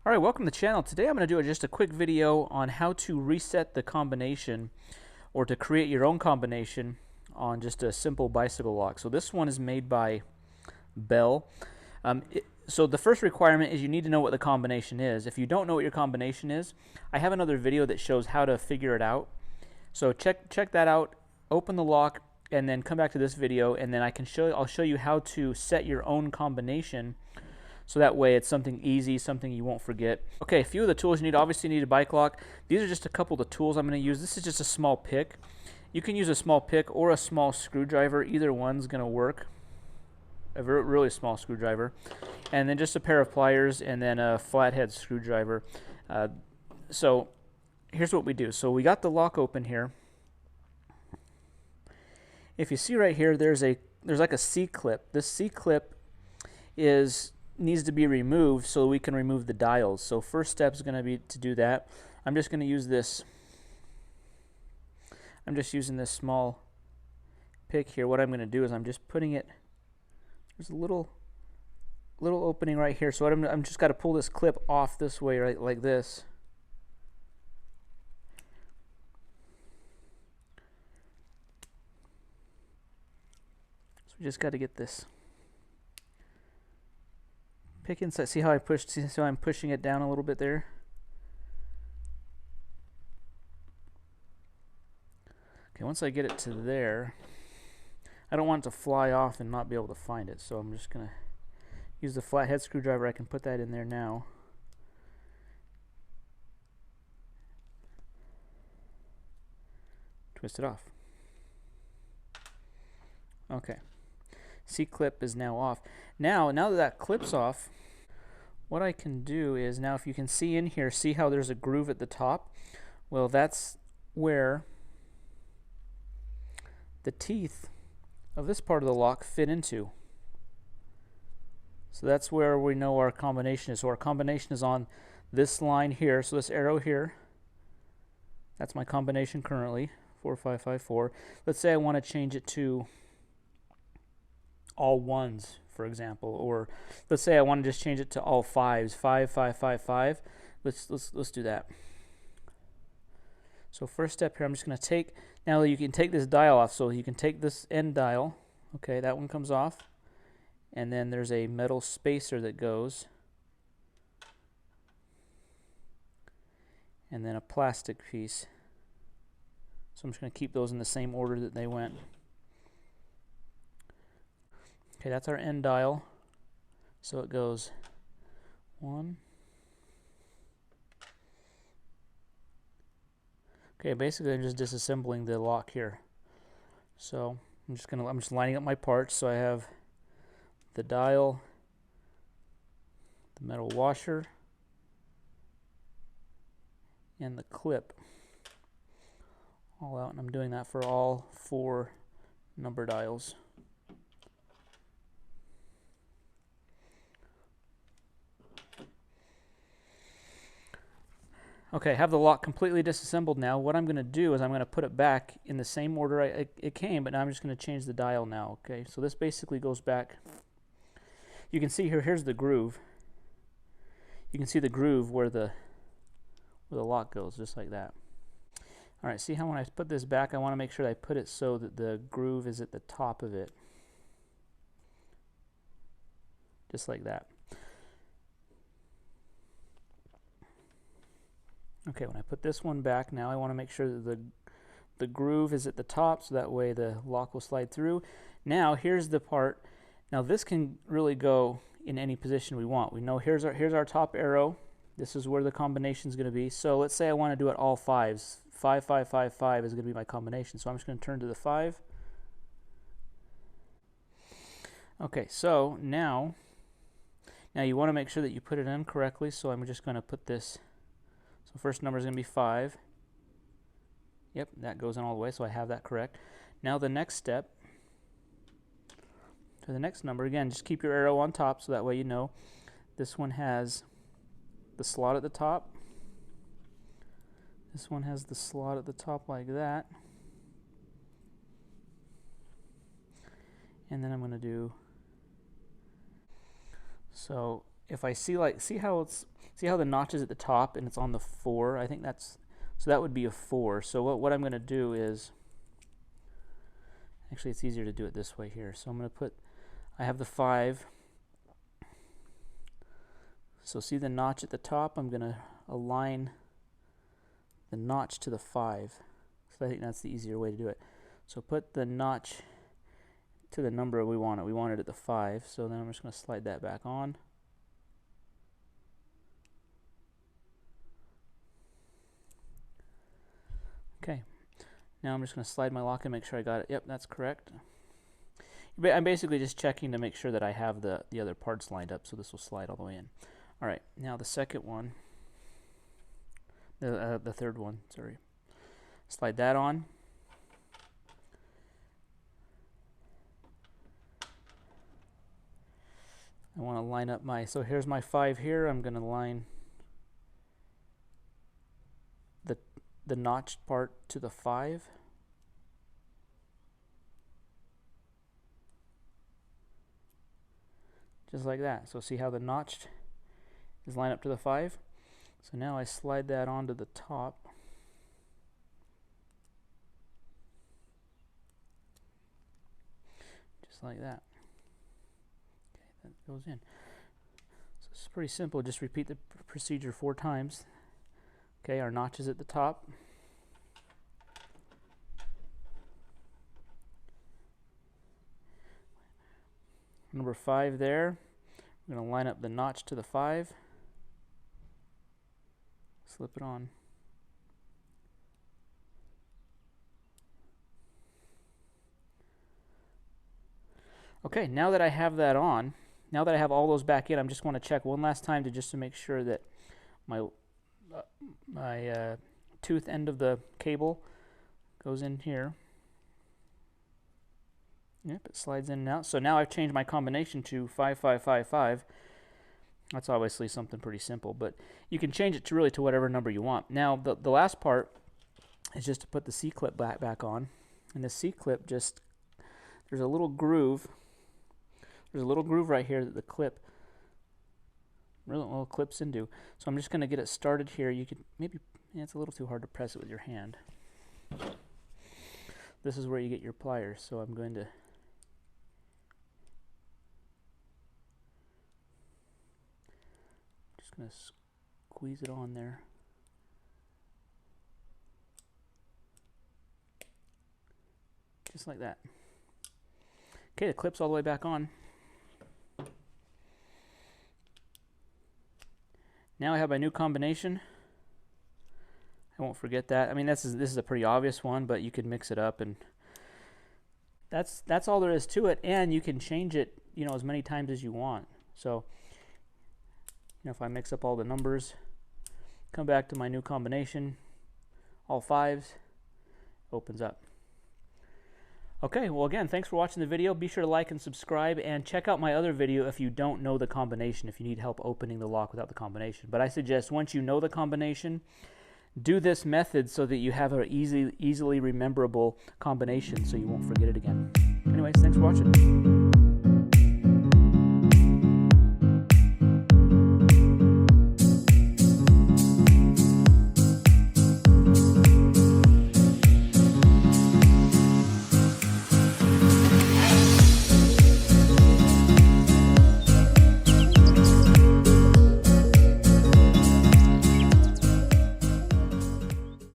Alright, welcome to the channel. Today I'm going to do just a quick video on how to reset the combination or to create your own combination on just a simple bicycle lock. So this one is made by Bell. So the first requirement is you need to know what the combination is. If you don't know what your combination is, I have another video that shows how to figure it out. So check that out, open the lock, and then come back to this video, and then I'll show you how to set your own combination. So that way it's something easy, something you won't forget. Okay, a few of the tools you need. Obviously you need a bike lock. These are just a couple of the tools I'm going to use. This is just a small pick. You can use a small pick or a small screwdriver. Either one's going to work. A really small screwdriver. And then just a pair of pliers and then a flathead screwdriver. So here's what we do. So we got the lock open here. If you see right here, there's like a C-clip. This C-clip needs to be removed so we can remove the dials. So first step is going to be to do that. I'm just going to use this. I'm just using this small pick here. What I'm going to do is I'm just putting it. There's a little opening right here. So I'm just got to pull this clip off this way, right, like this. So we just got to get this pick inside. See how I pushed? See how I'm pushing it down a little bit there? Okay, once I get it to there, I don't want it to fly off and not be able to find it. So I'm just going to use the flathead screwdriver. I can put that in there now. Twist it off. Okay. C-clip is now off. Now that clip's off, what I can do is, now if you can see in here, see how there's a groove at the top? Well, that's where the teeth of this part of the lock fit into. So that's where we know our combination is. So our combination is on this line here. So this arrow here, that's my combination currently, 4554. Let's say I want to change it to all ones, for example, or let's say I want to just change it to all fives, 5555. Let's do that. So first step here, I'm just going to take, now you can take this dial off, so you can take this end dial, okay, that one comes off, and then there's a metal spacer that goes, and then a plastic piece. So I'm just going to keep those in the same order that they went. Okay, that's our end dial. So it goes 1. Okay, basically I'm just disassembling the lock here. So I'm just lining up my parts. So I have the dial, the metal washer, and the clip all out, and I'm doing that for all 4 number dials. Okay, I have the lock completely disassembled now. What I'm going to do is I'm going to put it back in the same order it came, but now I'm just going to change the dial now. Okay, so this basically goes back. You can see here, here's the groove. You can see the groove where the lock goes, just like that. All right, see how when I put this back, I want to make sure that I put it so that the groove is at the top of it. Just like that. Okay, when I put this one back, now I want to make sure that the groove is at the top, so that way the lock will slide through. Now here's the part. Now this can really go in any position we want. We know here's our top arrow. This is where the combination is going to be. So let's say I want to do it all fives. 5555 is going to be my combination. So I'm just going to turn to the 5. Okay, so now you want to make sure that you put it in correctly. So I'm just going to put this. So first number is going to be 5. Yep, that goes in all the way, so I have that correct. Now the next step, to the next number, again, just keep your arrow on top so that way you know. This one has the slot at the top. This one has the slot at the top like that. And then I'm going to do, so if I see how it's, See how the notch is at the top and it's on the 4? I think that's, so that would be a 4. So what I'm going to do is, actually it's easier to do it this way here. So I'm going to put, I have the 5. So see the notch at the top? I'm going to align the notch to the 5. So I think that's the easier way to do it. So put the notch to the number we want it. We want it at the 5. So then I'm just going to slide that back on. Okay. Now I'm just going to slide my lock and make sure I got it. Yep, that's correct. I'm basically just checking to make sure that I have the other parts lined up, so this will slide all the way in. All right, now the second one, the third one, sorry. Slide that on. I want to line up my, so here's my 5 here. I'm going to line the notched part to the 5. Just like that. So see how the notched is lined up to the 5? So now I slide that onto the top. Just like that. Okay, that goes in. So it's pretty simple. Just repeat the procedure 4 times. Okay, our notch is at the top. Number 5 there. I'm going to line up the notch to the 5. Slip it on. Okay, now that I have that on, now that I have all those back in, I'm just going to check one last time to make sure that my tooth end of the cable goes in here. Yep, it slides in and out. So now I've changed my combination to 5555. That's obviously something pretty simple, but you can change it to really to whatever number you want. Now the last part is just to put the C-clip back on. And the C-clip just, there's a little groove. There's a little groove right here that the clip really well clips into. So I'm just going to get it started here. You could maybe, yeah, it's a little too hard to press it with your hand. This is where you get your pliers. So I'm going to going to squeeze it on there. Just like that. Okay, the clip's all the way back on. Now I have my new combination. I won't forget that. I mean, this is a pretty obvious one, but you can mix it up, and that's all there is to it. And you can change it, you know, as many times as you want. So, you know, if I mix up all the numbers, come back to my new combination, all 5s, opens up. Okay, well again, thanks for watching the video. Be sure to like and subscribe, and check out my other video if you don't know the combination, if you need help opening the lock without the combination. But I suggest once you know the combination, do this method so that you have an easily rememberable combination so you won't forget it again. Anyways, thanks for watching.